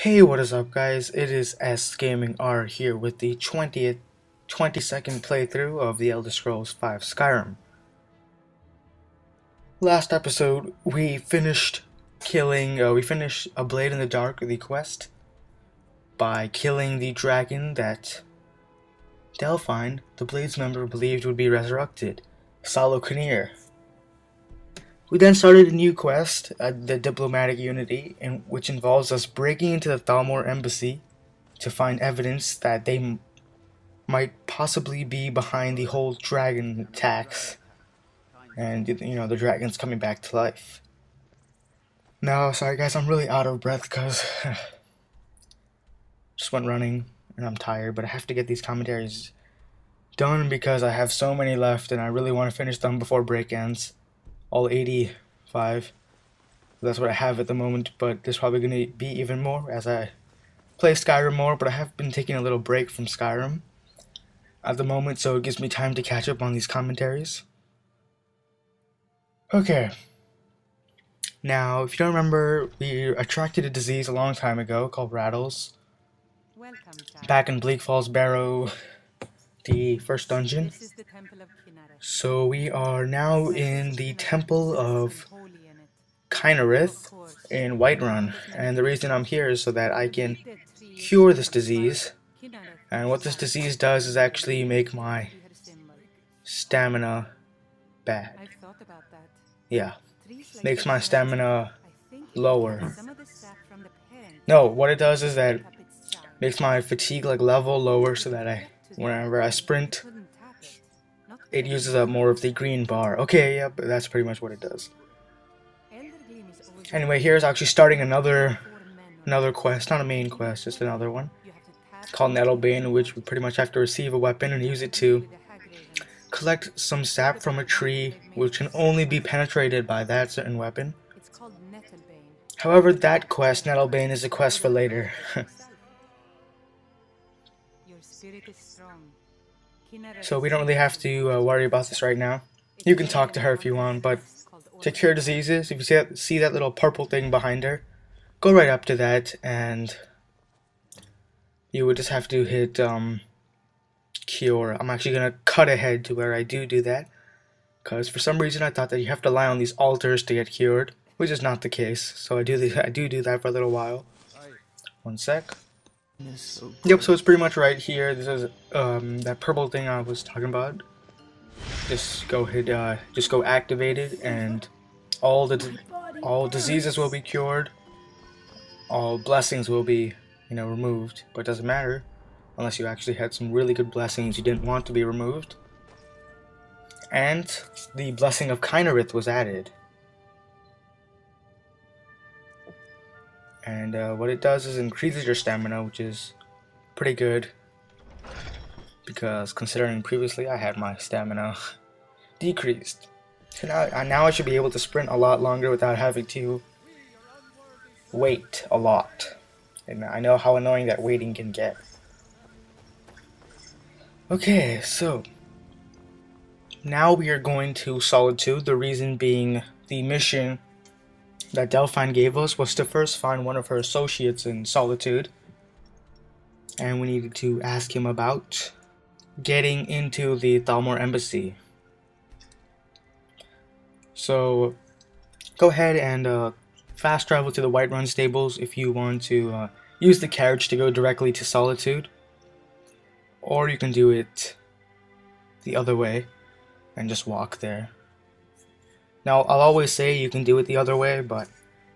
Hey, what is up guys? It is SgamingR here with the 22nd playthrough of the Elder Scrolls V Skyrim. Last episode we finished a Blade in the Dark, the quest, by killing the dragon that Delphine, the Blade's member, believed would be resurrected, Kinnear. We then started a new quest, the Diplomatic Unity, which involves us breaking into the Thalmor Embassy to find evidence that they might possibly be behind the whole dragon attacks, and the dragon's coming back to life. Now, sorry guys, I'm really out of breath because just went running and I'm tired, but I have to get these commentaries done because I have so many left and I really want to finish them before break ends. All 85. That's what I have at the moment, but there's probably going to be even more as I play Skyrim more, but I have been taking a little break from Skyrim at the moment, so it gives me time to catch up on these commentaries. Okay. Now, if you don't remember, we attracted a disease a long time ago called rattles. Back in Bleak Falls Barrow, the first dungeon. So we are now in the Temple of Kynareth in Whiterun, and the reason I'm here is so that I can cure this disease. And what this disease does is actually make my stamina bad. Yeah, makes my stamina lower. No, what it does is that makes my fatigue level lower, so that whenever I sprint, it uses up more of the green bar. Okay, yeah, but that's pretty much what it does. Anyway, here's actually starting another quest, not a main quest, just another one, called Nettlebane, in which we pretty much have to receive a weapon and use it to collect some sap from a tree, which can only be penetrated by that certain weapon. However, that quest, Nettlebane, is a quest for later. So we don't really have to worry about this right now. You can talk to her if you want, but to cure diseases, if you see that little purple thing behind her, go right up to that, and you would just have to hit cure. I'm actually going to cut ahead to where I do that, because for some reason I thought that you have to lie on these altars to get cured, which is not the case. So I do that for a little while. One sec. Yep, so it's pretty much right here. This is that purple thing I was talking about. Just go activate it, and all diseases will be cured. All blessings will be, removed, but it doesn't matter unless you actually had some really good blessings you didn't want to be removed. And the blessing of Kynareth was added. And what it does is increases your stamina, which is pretty good, because considering previously I had my stamina decreased. So now I should be able to sprint a lot longer without having to wait a lot. And I know how annoying that waiting can get. Okay, so now we are going to Solitude, the reason being the mission that Delphine gave us was to first find one of her associates in Solitude, and we needed to ask him about getting into the Thalmor Embassy. So go ahead and fast travel to the Whiterun stables if you want to use the carriage to go directly to Solitude, or you can do it the other way and just walk there. Now, I'll always say you can do it the other way, but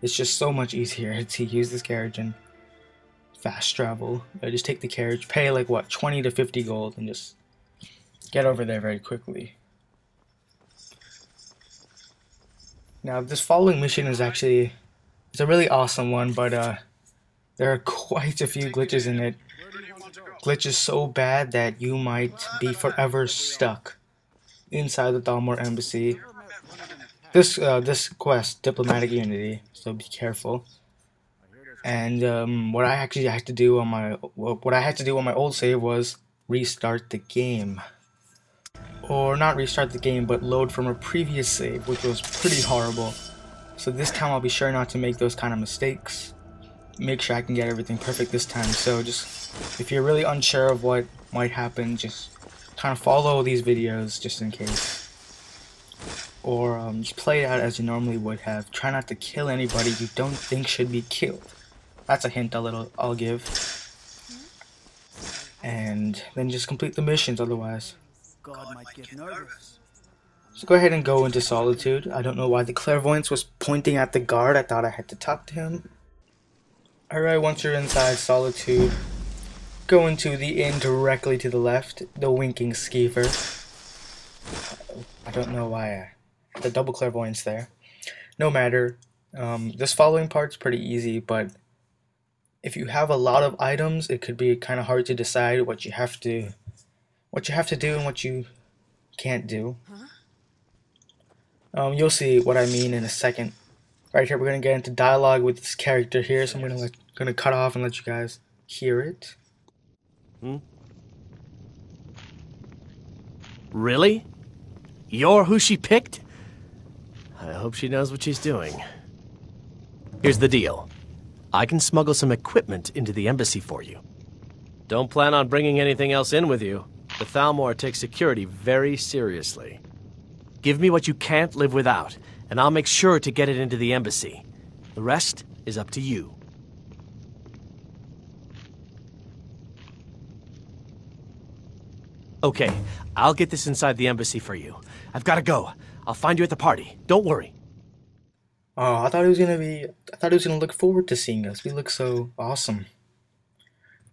it's just so much easier to use this carriage and fast travel. Just take the carriage, pay 20 to 50 gold, and just get over there very quickly. Now, this following mission is it's a really awesome one, but there are quite a few glitches in it. Glitches so bad that you might be forever stuck inside the Thalmor Embassy. This quest, Diplomatic Unity, so be careful. And what I actually had to do on my old save was restart the game, or not restart the game, but load from a previous save, which was pretty horrible. So this time I'll be sure not to make those kind of mistakes. make sure I can get everything perfect this time. So just, if you're really unsure of what might happen, just kind of follow these videos just in case. Or just play it out as you normally would have. Try not to kill anybody you don't think should be killed. That's a hint I'll give. And then just complete the missions otherwise. God might get nervous. So go ahead and go into Solitude. I don't know why the clairvoyance was pointing at the guard. I thought I had to talk to him. Alright, once you're inside Solitude, go into the inn directly to the left, the Winking Skeever. I don't know why I had the double clairvoyance there. No matter. This following part's pretty easy, but if you have a lot of items, it could be kind of hard to decide what you have to do and what you can't do. You'll see what I mean in a second. Right here, we're gonna get into dialogue with this character here, so I'm gonna cut off and let you guys hear it. Really? You're who she picked? I hope she knows what she's doing. Here's the deal. I can smuggle some equipment into the embassy for you. Don't plan on bringing anything else in with you. The Thalmor takes security very seriously. Give me what you can't live without, and I'll make sure to get it into the embassy. The rest is up to you. Okay, I'll get this inside the embassy for you. I've got to go. I'll find you at the party. Don't worry. Oh, I thought he was gonna look forward to seeing us. We look so awesome.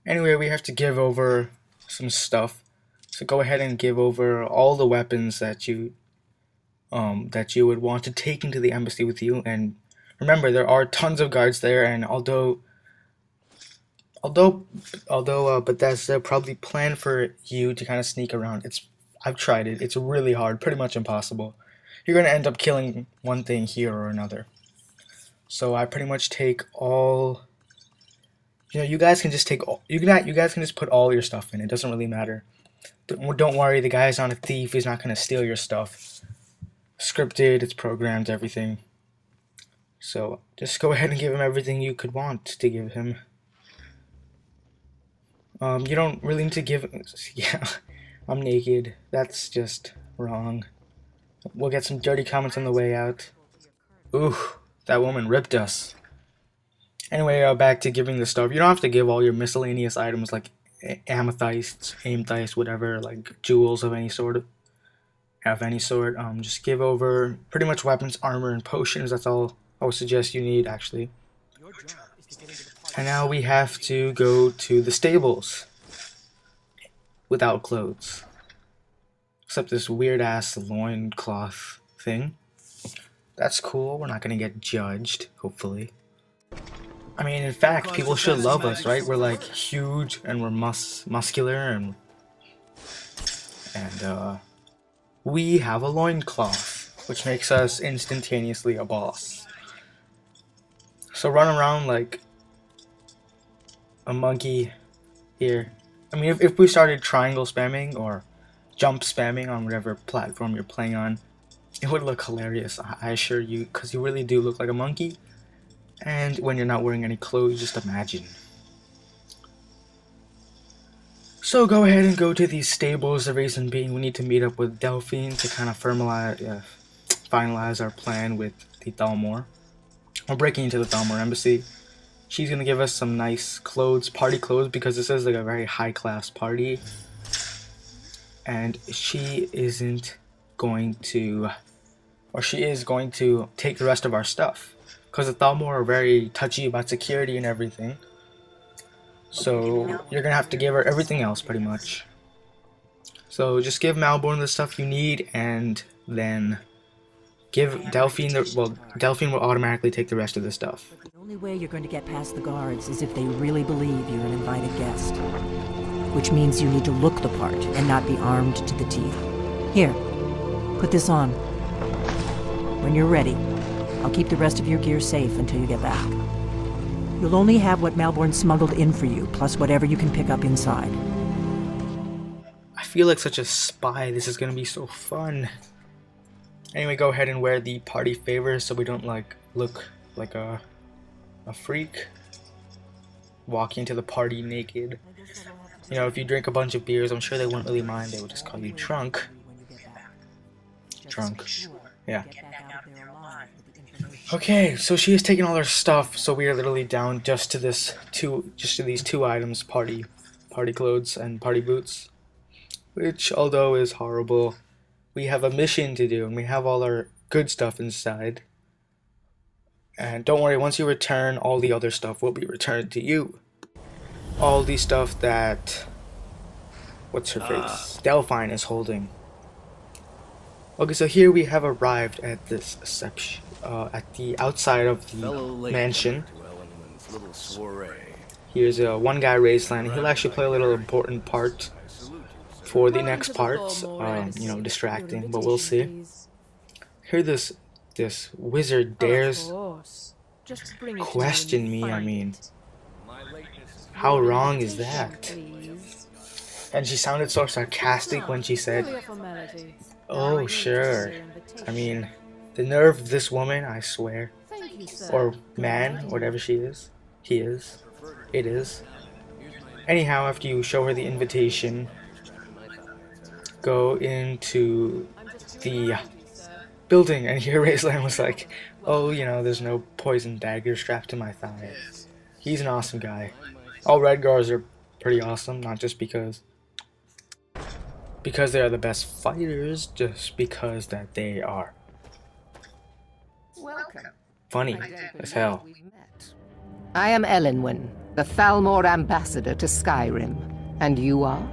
Anyway, we have to give over some stuff. So go ahead and give over all the weapons that you would want to take into the embassy with you. And remember, there are tons of guards there, and although Bethesda probably planned for you to kind of sneak around, I've tried it. It's really hard, pretty much impossible. You're gonna end up killing one thing here or another. So I pretty much take all. You guys can just take all. You guys can just put all your stuff in. It doesn't really matter. Don't worry. The guy's not a thief. He's not gonna steal your stuff. Scripted. It's programmed. Everything. So just go ahead and give him everything you could want to give him. You don't really need to give. Yeah, I'm naked. That's just wrong. We'll get some dirty comments on the way out. Ooh, that woman ripped us. Anyway, back to giving the stuff. You don't have to give all your miscellaneous items like amethysts, whatever, like jewels of any sort. Just give over pretty much weapons, armor, and potions. That's all I would suggest you need, actually. And now we have to go to the stables without clothes. Except this weird-ass loincloth thing. That's cool. We're not gonna get judged, hopefully. I mean, in fact, people should love us, right? We're like huge and we're muscular and we have a loincloth, which makes us instantaneously a boss. So run around like a monkey here. I mean, if we started triangle spamming or jump spamming on whatever platform you're playing on, it would look hilarious, I assure you, because you really do look like a monkey. And when you're not wearing any clothes, just imagine. So go ahead and go to these stables. The reason being, we need to meet up with Delphine to kind of finalize our plan with the Thalmor. We're breaking into the Thalmor Embassy. She's gonna give us some nice clothes, party clothes, because this is like a very high-class party. And she isn't going to, or she is going to take the rest of our stuff. Because the Thalmor are very touchy about security and everything. So you're going to have to give her everything else, pretty much. So just give Malborn the stuff you need, and then give Delphine the, well, Delphine will automatically take the rest of the stuff. The only way you're going to get past the guards is if they really believe you're an invited guest. Which means you need to look the part and not be armed to the teeth. Here, put this on. When you're ready, I'll keep the rest of your gear safe until you get back. You'll only have what Malborn smuggled in for you, plus whatever you can pick up inside. I feel like such a spy. This is gonna be so fun. Anyway, go ahead and wear the party favors so we don't like look like a freak. walking to the party naked. You know, if you drink a bunch of beers, I'm sure they wouldn't really mind. They would just call you drunk. Drunk. Yeah. Okay, so she has taken all her stuff, so we are literally down just to these two items: party clothes and party boots. Which, although is horrible, we have a mission to do, and we have all our good stuff inside. And don't worry, once you return, all the other stuff will be returned to you. All the stuff that, what's her face, Delphine is holding. Okay, so here we have arrived at this section, at the outside of the mansion. Here's one guy, Raisland. He'll actually play a little important part for the next parts. You know, distracting, but we'll see. Here this wizard dares question me. I mean, how wrong is that? And she sounded so sarcastic when she said, "Oh, sure." I mean, the nerve of this woman, I swear. Or man, whatever she is. He is. It is. Anyhow, after you show her the invitation, go into the building, and here Raisland was like, "Oh, you know, there's no poison dagger strapped to my thigh." He's an awesome guy. All Redgars are pretty awesome, not just because they are the best fighters, just because that they are funny as hell. I am Elenwen, the Thalmor Ambassador to Skyrim. And you are?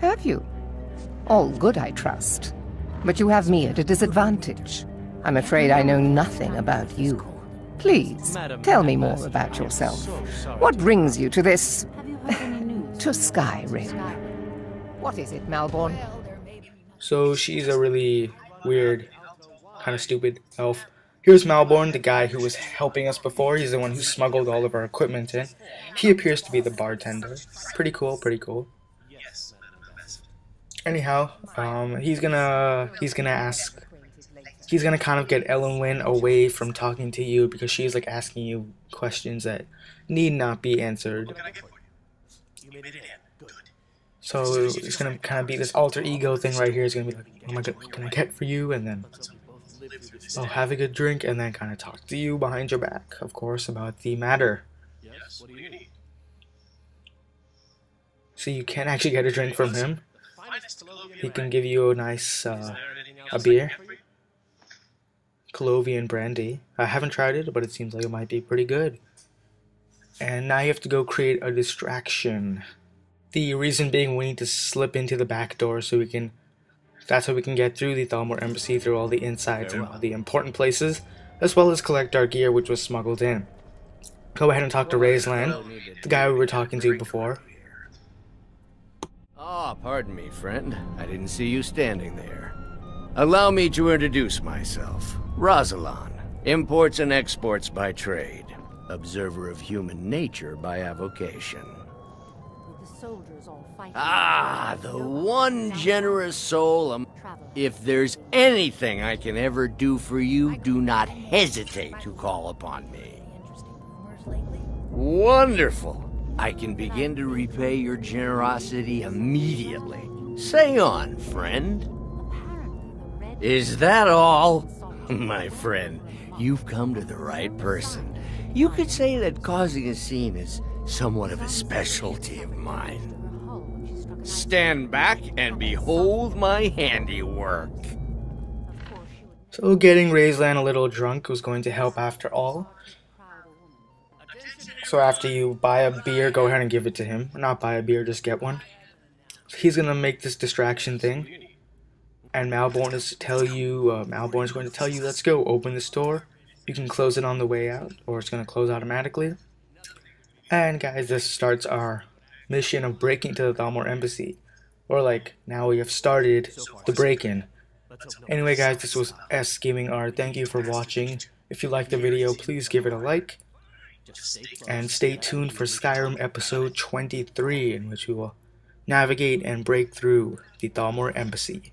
Have you? All good, I trust. But you have me at a disadvantage. I'm afraid I know nothing about you. Please, tell me more about yourself. What brings you to this... to Skyrim? What is it, Malborn? So she's a really weird, kind of stupid elf. Here's Malborn, the guy who was helping us before. He's the one who smuggled all of our equipment in. He appears to be the bartender. Pretty cool, pretty cool. Anyhow, he's gonna kind of get Elenwen away from talking to you because she's like asking you questions that need not be answered. So it's gonna kind of be this alter ego thing right here. It's gonna be like, "Oh my god, what can I get for you?" And then, "Oh, have a good drink," and then kind of talk to you behind your back, of course, about the matter. So you can actually get a drink from him. He can give you a nice a beer. Colovian brandy. I haven't tried it, but it seems like it might be pretty good. And now you have to go create a distraction. The reason being, we need to slip into the back door so we can... That's how we can get through the Thalmor Embassy, through all the insides and all the important places, as well as collect our gear which was smuggled in. Go ahead and talk to Raisland, the guy we were talking to before. Ah, pardon me, friend. I didn't see you standing there. Allow me to introduce myself. Rosalan, imports and exports by trade. Observer of human nature by avocation. Ah, the one generous soul. If there's anything I can ever do for you, do not hesitate to call upon me. Wonderful. I can begin to repay your generosity immediately. Say on, friend. Is that all? My friend, you've come to the right person. You could say that causing a scene is somewhat of a specialty of mine. Stand back and behold my handiwork. So getting Raisland a little drunk was going to help after all. So after you buy a beer, go ahead and give it to him. Not buy a beer, just get one. So he's gonna make this distraction thing. And Malborn is to tell you, Malborn's going to tell you, let's go, open this door. You can close it on the way out, or it's going to close automatically. And guys, this starts our mission of breaking to the Thalmor Embassy. Or like, now we have started the break-in. Anyway guys, this was SgamingR. Thank you for watching. If you liked the video, please give it a like. And stay tuned for Skyrim episode 23, in which we will navigate and break through the Thalmor Embassy.